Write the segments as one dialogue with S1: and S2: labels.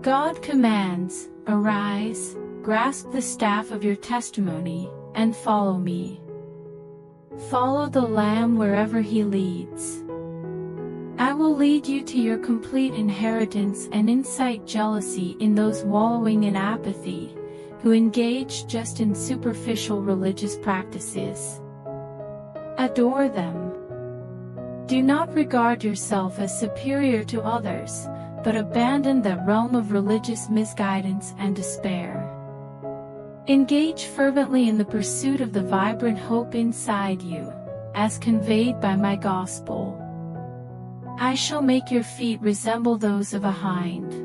S1: God commands, "Arise, grasp the staff of your testimony, and follow me." Follow the Lamb wherever he leads. I will lead you to your complete inheritance and incite jealousy in those wallowing in apathy, who engage just in superficial religious practices. Adore them. Do not regard yourself as superior to others, but abandon that realm of religious misguidance and despair. Engage fervently in the pursuit of the vibrant hope inside you, as conveyed by my gospel. I shall make your feet resemble those of a hind.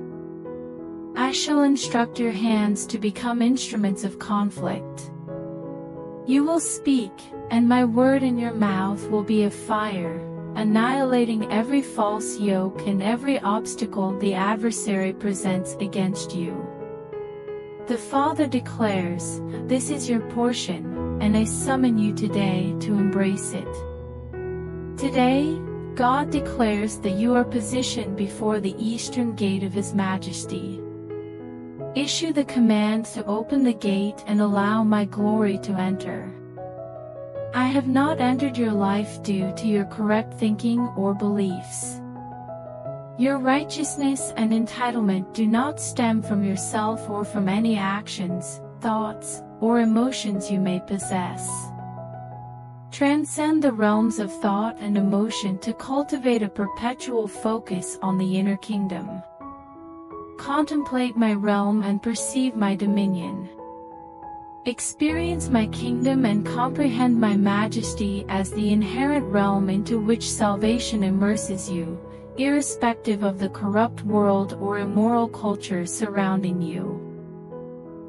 S1: I shall instruct your hands to become instruments of conflict. You will speak, and my word in your mouth will be a fire, annihilating every false yoke and every obstacle the adversary presents against you. The Father declares, "This is your portion, and I summon you today to embrace it." Today, God declares that you are positioned before the eastern gate of His Majesty. Issue the command to open the gate and allow my glory to enter. I have not entered your life due to your correct thinking or beliefs. Your righteousness and entitlement do not stem from yourself or from any actions, thoughts, or emotions you may possess. Transcend the realms of thought and emotion to cultivate a perpetual focus on the inner kingdom. Contemplate my realm and perceive my dominion. Experience my kingdom and comprehend my majesty as the inherent realm into which salvation immerses you, irrespective of the corrupt world or immoral culture surrounding you.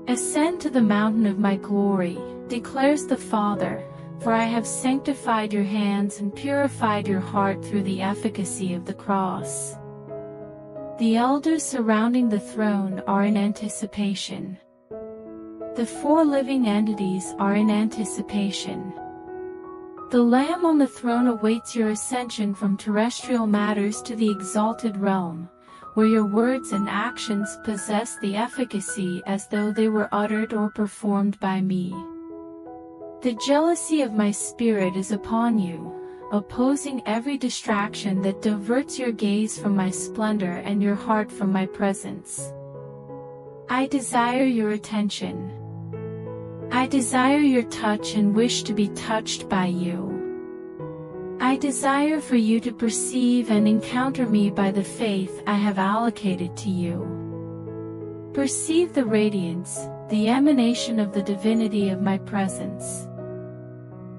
S1: Ascend to the mountain of my glory, declares the Father, for I have sanctified your hands and purified your heart through the efficacy of the cross. The elders surrounding the throne are in anticipation. The four living entities are in anticipation. The Lamb on the throne awaits your ascension from terrestrial matters to the exalted realm, where your words and actions possess the efficacy as though they were uttered or performed by me. The jealousy of my spirit is upon you, opposing every distraction that diverts your gaze from my splendor and your heart from my presence. I desire your attention. I desire your touch and wish to be touched by you. I desire for you to perceive and encounter me by the faith I have allocated to you. Perceive the radiance, the emanation of the divinity of my presence.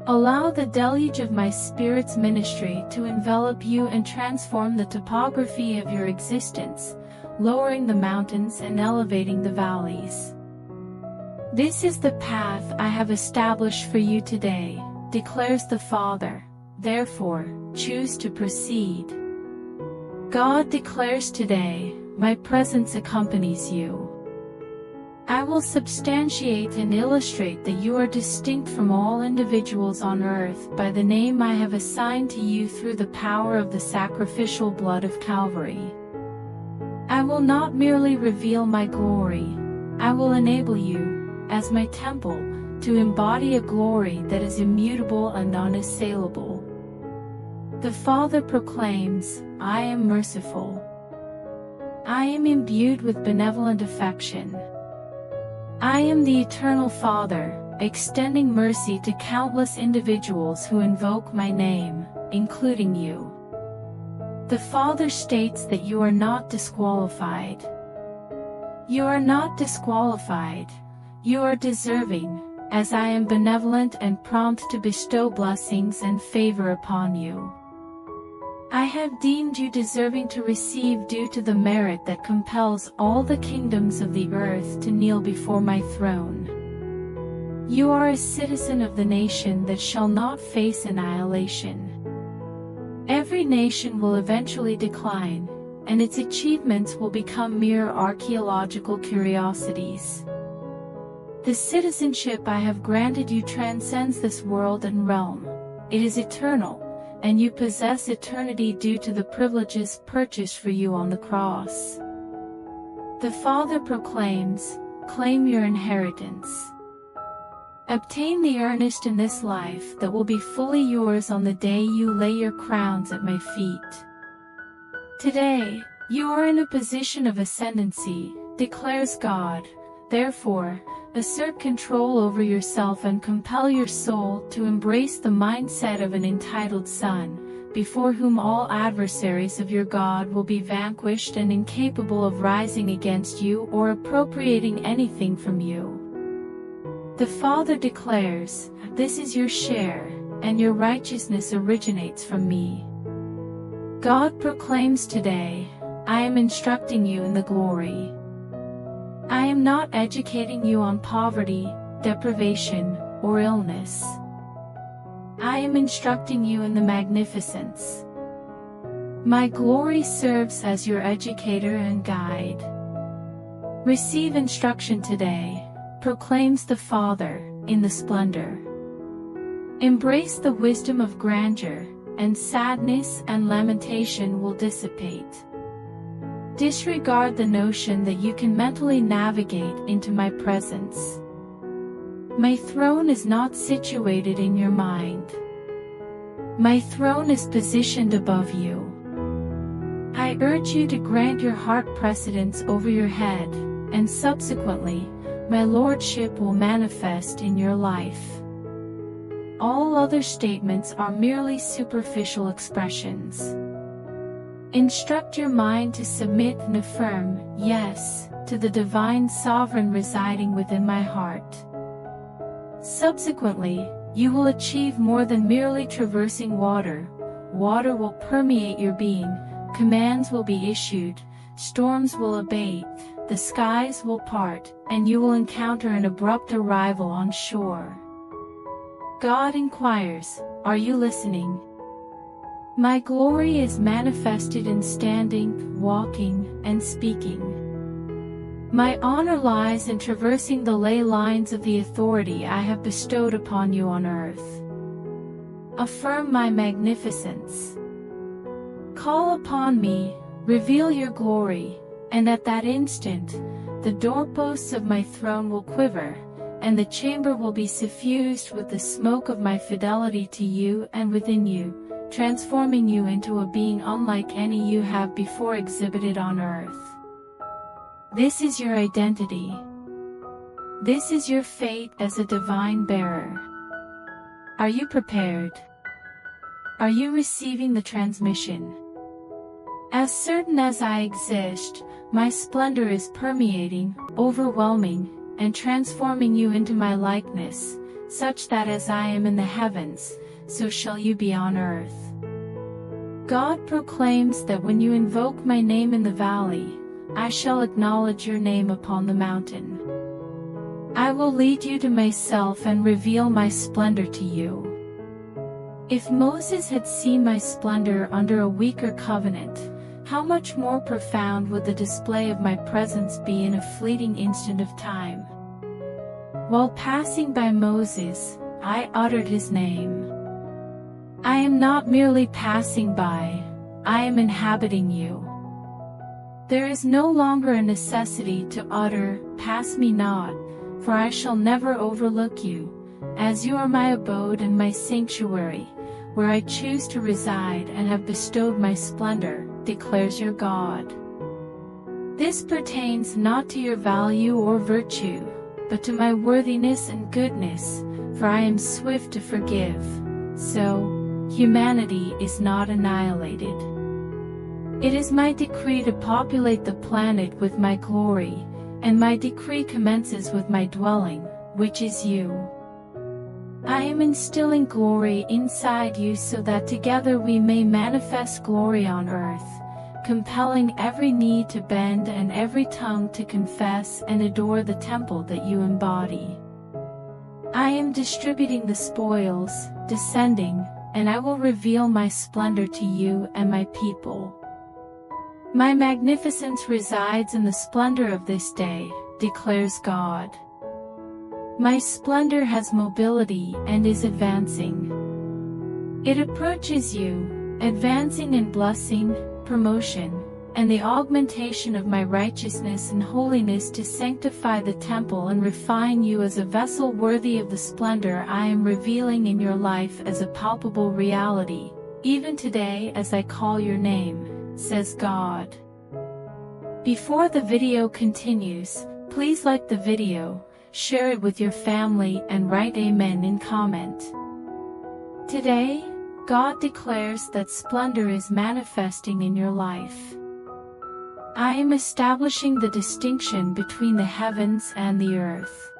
S1: Allow the deluge of my Spirit's ministry to envelop you and transform the topography of your existence, lowering the mountains and elevating the valleys. This is the path I have established for you today, declares the Father, therefore, choose to proceed. God declares today, my presence accompanies you. I will substantiate and illustrate that you are distinct from all individuals on earth by the name I have assigned to you through the power of the sacrificial blood of Calvary. I will not merely reveal my glory, I will enable you, as my temple, to embody a glory that is immutable and unassailable. The Father proclaims, I am merciful. I am imbued with benevolent affection. I am the Eternal Father, extending mercy to countless individuals who invoke my name, including you. The Father states that you are not disqualified. You are not disqualified. You are deserving, as I am benevolent and prompt to bestow blessings and favor upon you. I have deemed you deserving to receive due to the merit that compels all the kingdoms of the earth to kneel before my throne. You are a citizen of the nation that shall not face annihilation. Every nation will eventually decline, and its achievements will become mere archaeological curiosities. The citizenship I have granted you transcends this world and realm. It is eternal, and you possess eternity due to the privileges purchased for you on the cross. The Father proclaims, claim your inheritance. Obtain the earnest in this life that will be fully yours on the day you lay your crowns at my feet. Today, you are in a position of ascendancy, declares God. Therefore, assert control over yourself and compel your soul to embrace the mindset of an entitled son, before whom all adversaries of your God will be vanquished and incapable of rising against you or appropriating anything from you. The Father declares, this is your share, and your righteousness originates from me. God proclaims today, I am instructing you in the glory. I am not educating you on poverty, deprivation, or illness. I am instructing you in the magnificence. My glory serves as your educator and guide. Receive instruction today, proclaims the Father, in the splendor. Embrace the wisdom of grandeur, and sadness and lamentation will dissipate. Disregard the notion that you can mentally navigate into my presence. My throne is not situated in your mind. My throne is positioned above you. I urge you to grant your heart precedence over your head, and subsequently, my lordship will manifest in your life. All other statements are merely superficial expressions. Instruct your mind to submit and affirm, yes, to the divine sovereign residing within my heart. Subsequently, you will achieve more than merely traversing water. Water will permeate your being, commands will be issued, storms will abate, the skies will part, and you will encounter an abrupt arrival on shore. God inquires, are you listening? My glory is manifested in standing, walking, and speaking. My honor lies in traversing the ley lines of the authority I have bestowed upon you on earth. Affirm my magnificence. Call upon me, reveal your glory, and at that instant, the doorposts of my throne will quiver, and the chamber will be suffused with the smoke of my fidelity to you and within you, transforming you into a being unlike any you have before exhibited on earth. This is your identity. This is your fate as a divine bearer. Are you prepared? Are you receiving the transmission? As certain as I exist, my splendor is permeating, overwhelming, and transforming you into my likeness, such that as I am in the heavens, so shall you be on earth. God proclaims that when you invoke my name in the valley, I shall acknowledge your name upon the mountain. I will lead you to myself and reveal my splendor to you. If Moses had seen my splendor under a weaker covenant, how much more profound would the display of my presence be in a fleeting instant of time? While passing by Moses, I uttered his name. I am not merely passing by, I am inhabiting you. There is no longer a necessity to utter, pass me not, for I shall never overlook you, as you are my abode and my sanctuary, where I choose to reside and have bestowed my splendor, declares your God. This pertains not to your value or virtue, but to my worthiness and goodness, for I am swift to forgive. So, humanity is not annihilated. It is my decree to populate the planet with my glory, and my decree commences with my dwelling, which is you. I am instilling glory inside you so that together we may manifest glory on earth, compelling every knee to bend and every tongue to confess and adore the temple that you embody. I am distributing the spoils, descending, and I will reveal my splendor to you and my people. My magnificence resides in the splendor of this day, declares God. My splendor has mobility and is advancing. It approaches you, advancing in blessing, promotion, and the augmentation of my righteousness and holiness to sanctify the temple and refine you as a vessel worthy of the splendor I am revealing in your life as a palpable reality, even today as I call your name, says God. Before the video continues, please like the video, share it with your family and write Amen in comment. Today, God declares that splendor is manifesting in your life. I am establishing the distinction between the heavens and the earth.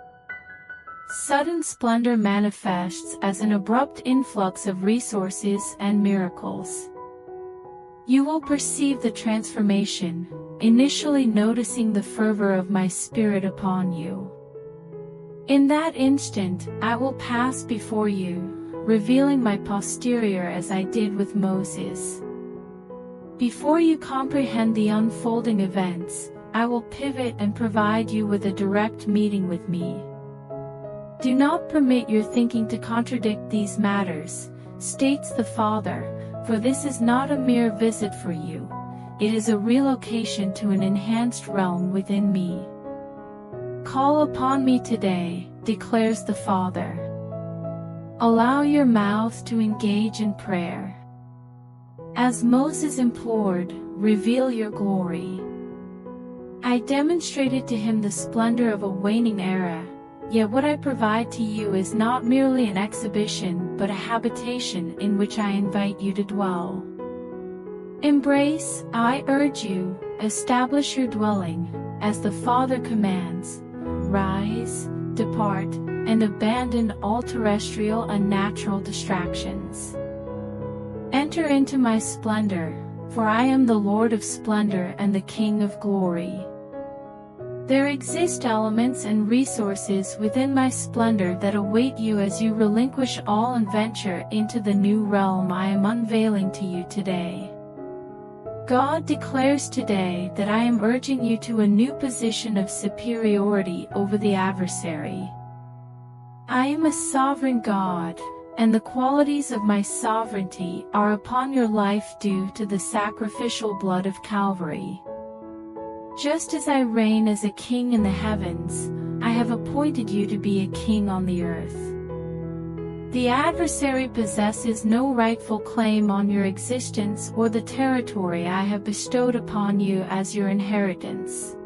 S1: Sudden splendor manifests as an abrupt influx of resources and miracles. You will perceive the transformation, initially noticing the fervor of my Spirit upon you. In that instant, I will pass before you, revealing my posterior as I did with Moses. Before you comprehend the unfolding events, I will pivot and provide you with a direct meeting with me. Do not permit your thinking to contradict these matters, states the Father, for this is not a mere visit for you, it is a relocation to an enhanced realm within me. Call upon me today, declares the Father. Allow your mouth to engage in prayer. As Moses implored, reveal your glory. I demonstrated to him the splendor of a waning era, yet what I provide to you is not merely an exhibition but a habitation in which I invite you to dwell. Embrace, I urge you, establish your dwelling, as the Father commands. Rise, depart, and abandon all terrestrial and natural distractions. Enter into my splendor, for I am the Lord of splendor and the King of glory. There exist elements and resources within my splendor that await you as you relinquish all and venture into the new realm I am unveiling to you today. God declares today that I am urging you to a new position of superiority over the adversary. I am a sovereign God, and the qualities of my sovereignty are upon your life due to the sacrificial blood of Calvary. Just as I reign as a king in the heavens, I have appointed you to be a king on the earth. The adversary possesses no rightful claim on your existence or the territory I have bestowed upon you as your inheritance.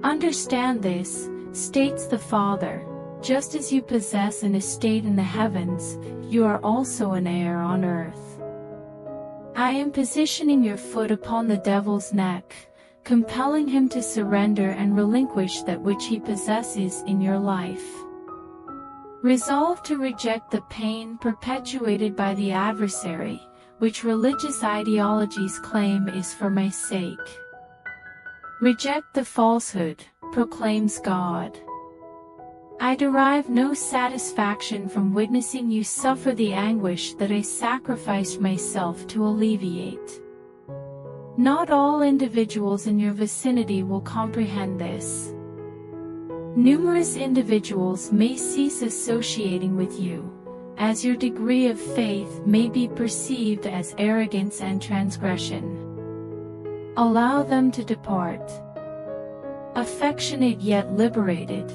S1: Understand this, states the Father. Just as you possess an estate in the heavens, you are also an heir on earth. I am positioning your foot upon the devil's neck, compelling him to surrender and relinquish that which he possesses in your life. Resolve to reject the pain perpetuated by the adversary, which religious ideologies claim is for my sake. Reject the falsehood, proclaims God. I derive no satisfaction from witnessing you suffer the anguish that I sacrificed myself to alleviate. Not all individuals in your vicinity will comprehend this. Numerous individuals may cease associating with you, as your degree of faith may be perceived as arrogance and transgression. Allow them to depart. Affectionate yet liberated.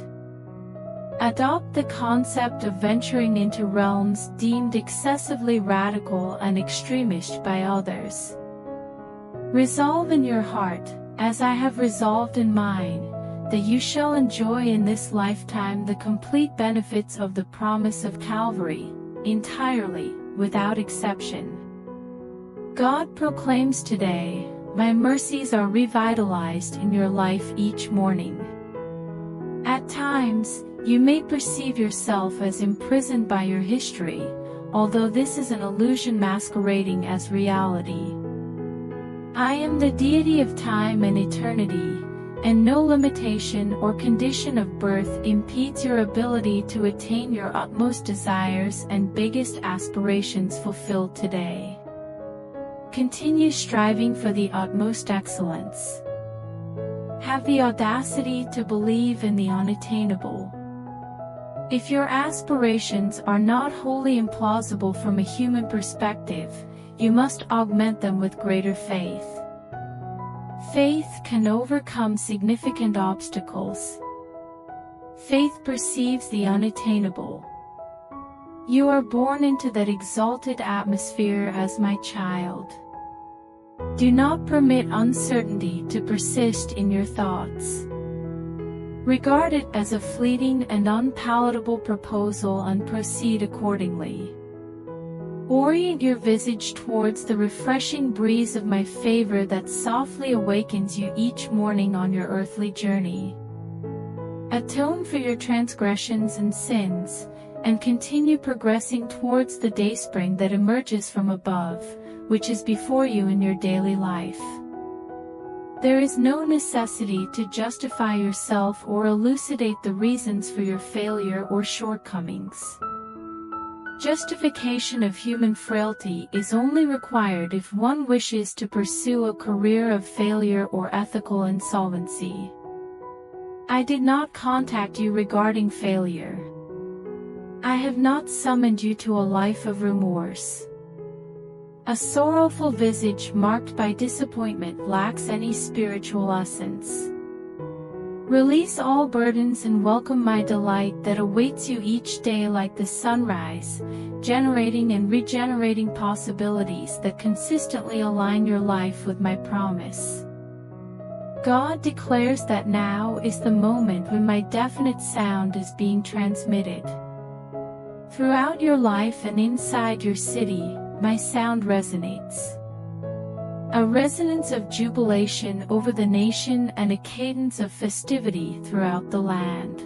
S1: Adopt the concept of venturing into realms deemed excessively radical and extremist by others. Resolve in your heart, as I have resolved in mine, that you shall enjoy in this lifetime the complete benefits of the promise of Calvary, entirely, without exception. God proclaims today, my mercies are revitalized in your life each morning. At times, you may perceive yourself as imprisoned by your history, although this is an illusion masquerading as reality. I am the deity of time and eternity, and no limitation or condition of birth impedes your ability to attain your utmost desires and biggest aspirations fulfilled today. Continue striving for the utmost excellence. Have the audacity to believe in the unattainable. If your aspirations are not wholly implausible from a human perspective, you must augment them with greater faith. Faith can overcome significant obstacles. Faith perceives the unattainable. You are born into that exalted atmosphere as my child. Do not permit uncertainty to persist in your thoughts. Regard it as a fleeting and unpalatable proposal and proceed accordingly. Orient your visage towards the refreshing breeze of my favor that softly awakens you each morning on your earthly journey. Atone for your transgressions and sins, and continue progressing towards the dayspring that emerges from above, which is before you in your daily life. There is no necessity to justify yourself or elucidate the reasons for your failure or shortcomings. Justification of human frailty is only required if one wishes to pursue a career of failure or ethical insolvency. I did not contact you regarding failure. I have not summoned you to a life of remorse. A sorrowful visage marked by disappointment lacks any spiritual essence. Release all burdens and welcome my delight that awaits you each day like the sunrise, generating and regenerating possibilities that consistently align your life with my promise. God declares that now is the moment when my definite sound is being transmitted. Throughout your life and inside your city, my sound resonates. A resonance of jubilation over the nation and a cadence of festivity throughout the land.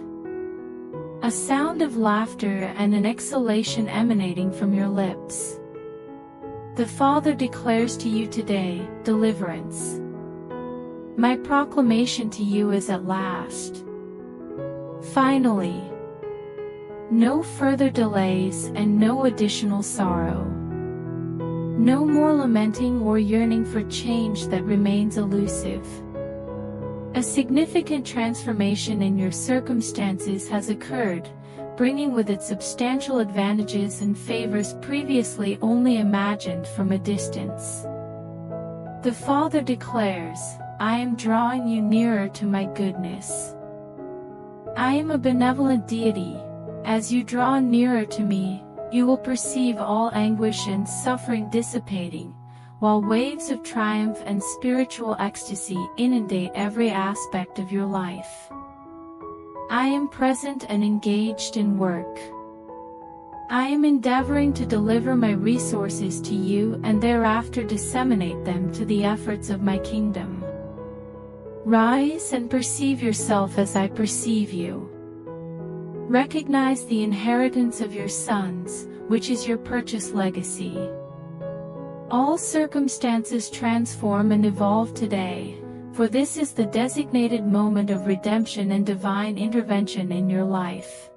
S1: A sound of laughter and an exhalation emanating from your lips. The Father declares to you today, deliverance. My proclamation to you is at last. Finally, no further delays and no additional sorrow. No more lamenting or yearning for change that remains elusive. A significant transformation in your circumstances has occurred, bringing with it substantial advantages and favors previously only imagined from a distance. The Father declares, I am drawing you nearer to my goodness. I am a benevolent deity. As you draw nearer to me, you will perceive all anguish and suffering dissipating, while waves of triumph and spiritual ecstasy inundate every aspect of your life. I am present and engaged in work. I am endeavoring to deliver my resources to you and thereafter disseminate them to the efforts of my kingdom. Rise and perceive yourself as I perceive you. Recognize the inheritance of your sons, which is your purchase legacy. All circumstances transform and evolve today, for this is the designated moment of redemption and divine intervention in your life.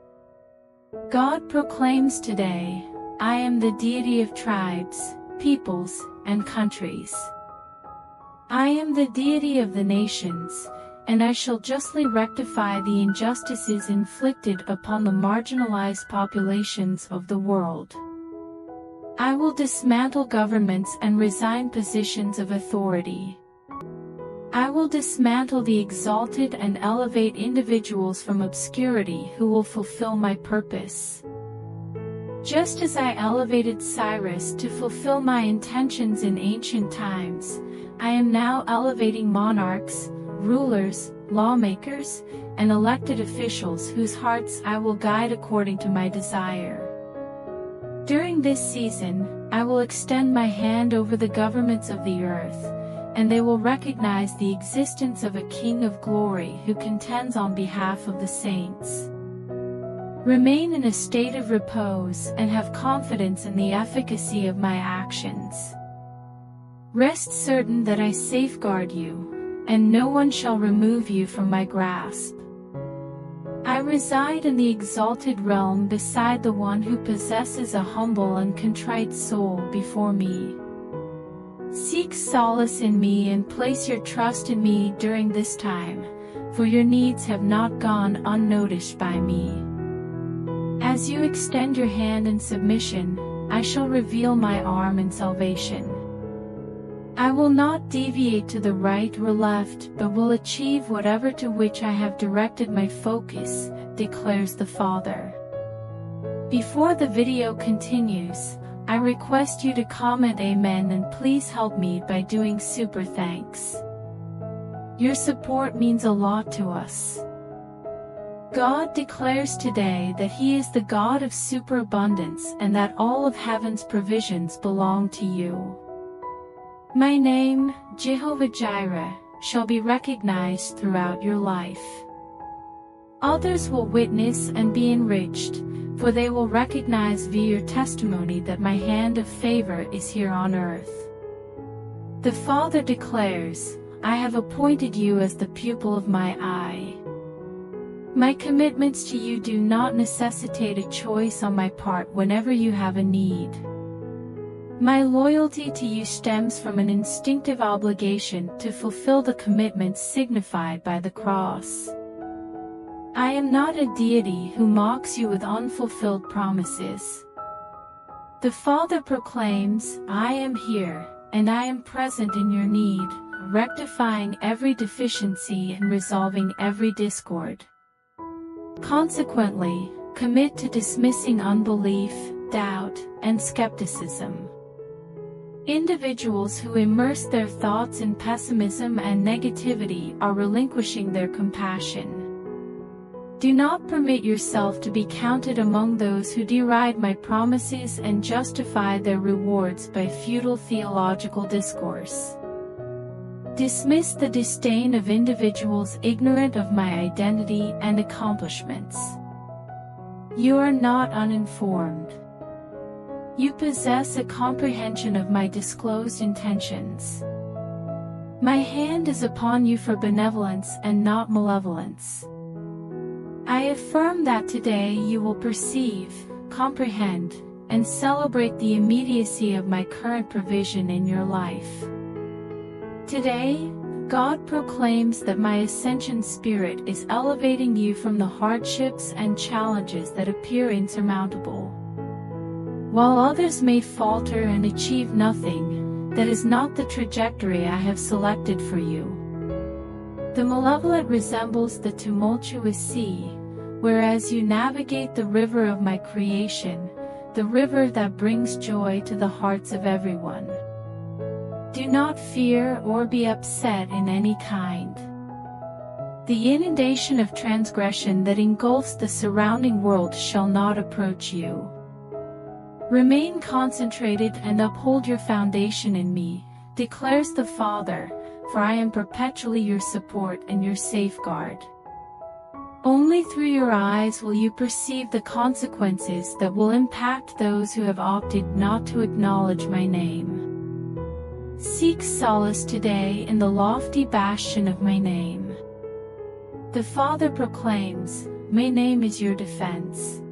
S1: God proclaims today, I am the deity of tribes, peoples, and countries. I am the deity of the nations, and I shall justly rectify the injustices inflicted upon the marginalized populations of the world. I will dismantle governments and resign positions of authority. I will dismantle the exalted and elevate individuals from obscurity who will fulfill my purpose. Just as I elevated Cyrus to fulfill my intentions in ancient times, I am now elevating monarchs, rulers, lawmakers, and elected officials whose hearts I will guide according to my desire. During this season, I will extend my hand over the governments of the earth, and they will recognize the existence of a King of glory who contends on behalf of the saints. Remain in a state of repose and have confidence in the efficacy of my actions. Rest certain that I safeguard you, and no one shall remove you from my grasp. I reside in the exalted realm beside the one who possesses a humble and contrite soul before me. Seek solace in me and place your trust in me during this time, for your needs have not gone unnoticed by me. As you extend your hand in submission, I shall reveal my arm in salvation. I will not deviate to the right or left, but will achieve whatever to which I have directed my focus, declares the Father. Before the video continues, I request you to comment Amen and please help me by doing super thanks. Your support means a lot to us. God declares today that He is the God of superabundance and that all of heaven's provisions belong to you. My name, Jehovah Jireh, shall be recognized throughout your life. Others will witness and be enriched, for they will recognize via your testimony that my hand of favor is here on earth. The Father declares, I have appointed you as the pupil of my eye. My commitments to you do not necessitate a choice on my part whenever you have a need. My loyalty to you stems from an instinctive obligation to fulfill the commitments signified by the cross. I am not a deity who mocks you with unfulfilled promises. The Father proclaims, I am here, and I am present in your need, rectifying every deficiency and resolving every discord. Consequently, commit to dismissing unbelief, doubt, and skepticism. Individuals who immerse their thoughts in pessimism and negativity are relinquishing their compassion. Do not permit yourself to be counted among those who deride my promises and justify their rewards by futile theological discourse. Dismiss the disdain of individuals ignorant of my identity and accomplishments. You are not uninformed. You possess a comprehension of my disclosed intentions. My hand is upon you for benevolence and not malevolence. I affirm that today you will perceive, comprehend, and celebrate the immediacy of my current provision in your life. Today, God proclaims that my ascension spirit is elevating you from the hardships and challenges that appear insurmountable. While others may falter and achieve nothing, that is not the trajectory I have selected for you. The malevolent resembles the tumultuous sea, whereas you navigate the river of my creation, the river that brings joy to the hearts of everyone. Do not fear or be upset in any kind. The inundation of transgression that engulfs the surrounding world shall not approach you. Remain concentrated and uphold your foundation in me, declares the Father, for I am perpetually your support and your safeguard. Only through your eyes will you perceive the consequences that will impact those who have opted not to acknowledge my name. Seek solace today in the lofty bastion of my name. The Father proclaims, my name is your defense.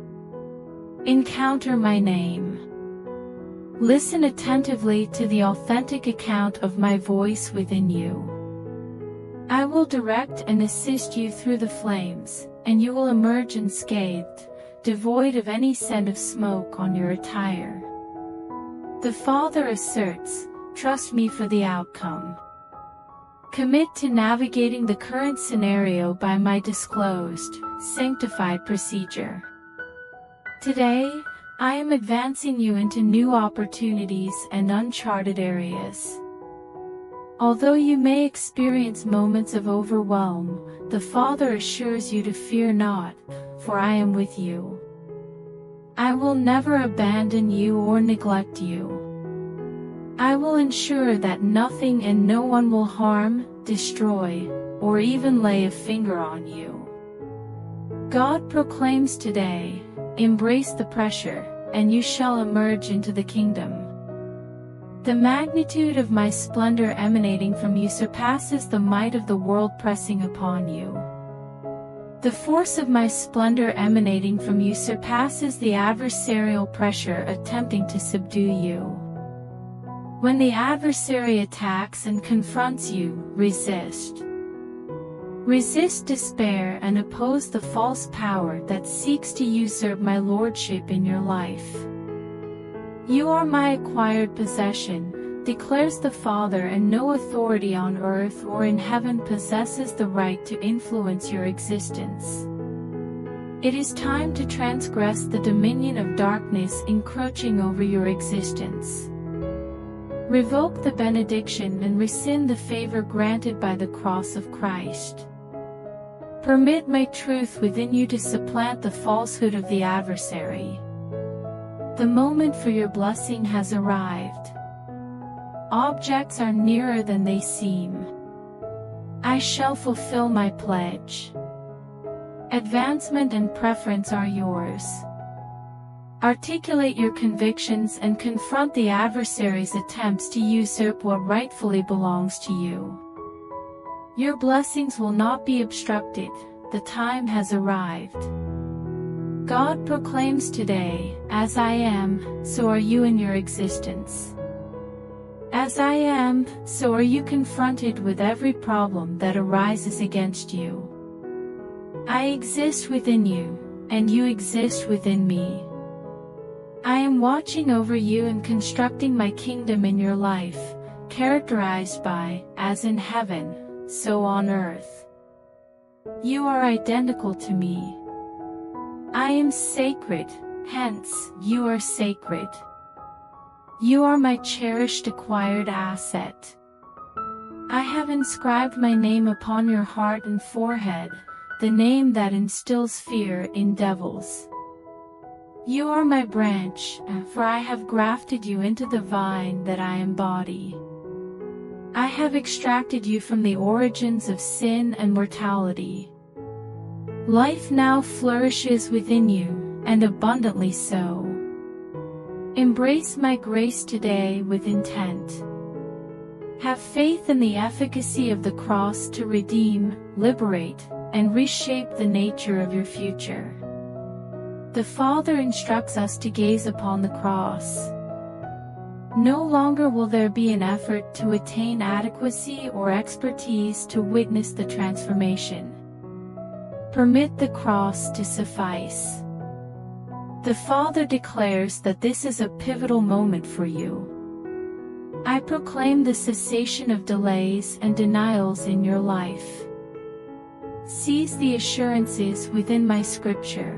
S1: Encounter my name. Listen attentively to the authentic account of my voice within you. I will direct and assist you through the flames, and you will emerge unscathed, devoid of any scent of smoke on your attire. The Father asserts, trust me for the outcome. Commit to navigating the current scenario by my disclosed, sanctified procedure. Today, I am advancing you into new opportunities and uncharted areas. Although you may experience moments of overwhelm, the Father assures you to fear not, for I am with you. I will never abandon you or neglect you. I will ensure that nothing and no one will harm, destroy, or even lay a finger on you. God proclaims today, embrace the pressure, and you shall emerge into the kingdom. The magnitude of my splendor emanating from you surpasses the might of the world pressing upon you. The force of my splendor emanating from you surpasses the adversarial pressure attempting to subdue you. When the adversary attacks and confronts you, resist. Resist despair and oppose the false power that seeks to usurp my lordship in your life. You are my acquired possession, declares the Father, and no authority on earth or in heaven possesses the right to influence your existence. It is time to transgress the dominion of darkness encroaching over your existence. Revoke the benediction and rescind the favor granted by the cross of Christ. Permit my truth within you to supplant the falsehood of the adversary. The moment for your blessing has arrived. Objects are nearer than they seem. I shall fulfill my pledge. Advancement and preference are yours. Articulate your convictions and confront the adversary's attempts to usurp what rightfully belongs to you. Your blessings will not be obstructed. The time has arrived. God proclaims today, "As I am, so are you in your existence." As I am, so are you confronted with every problem that arises against you. I exist within you, and you exist within me. I am watching over you and constructing my kingdom in your life, characterized by, "As in heaven, so on earth." You are identical to me. I am sacred, hence, you are sacred. You are my cherished acquired asset. I have inscribed my name upon your heart and forehead, the name that instills fear in devils. You are my branch, for I have grafted you into the vine that I embody. I have extracted you from the origins of sin and mortality. Life now flourishes within you, and abundantly so. Embrace my grace today with intent. Have faith in the efficacy of the cross to redeem, liberate, and reshape the nature of your future. The Father instructs us to gaze upon the cross. No longer will there be an effort to attain adequacy or expertise to witness the transformation. Permit the cross to suffice. The Father declares that this is a pivotal moment for you. I proclaim the cessation of delays and denials in your life. Seize the assurances within my scripture.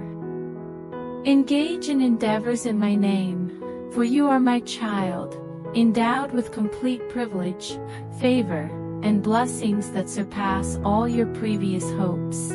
S1: Engage in endeavors in my name, for you are my child, endowed with complete privilege, favor, and blessings that surpass all your previous hopes.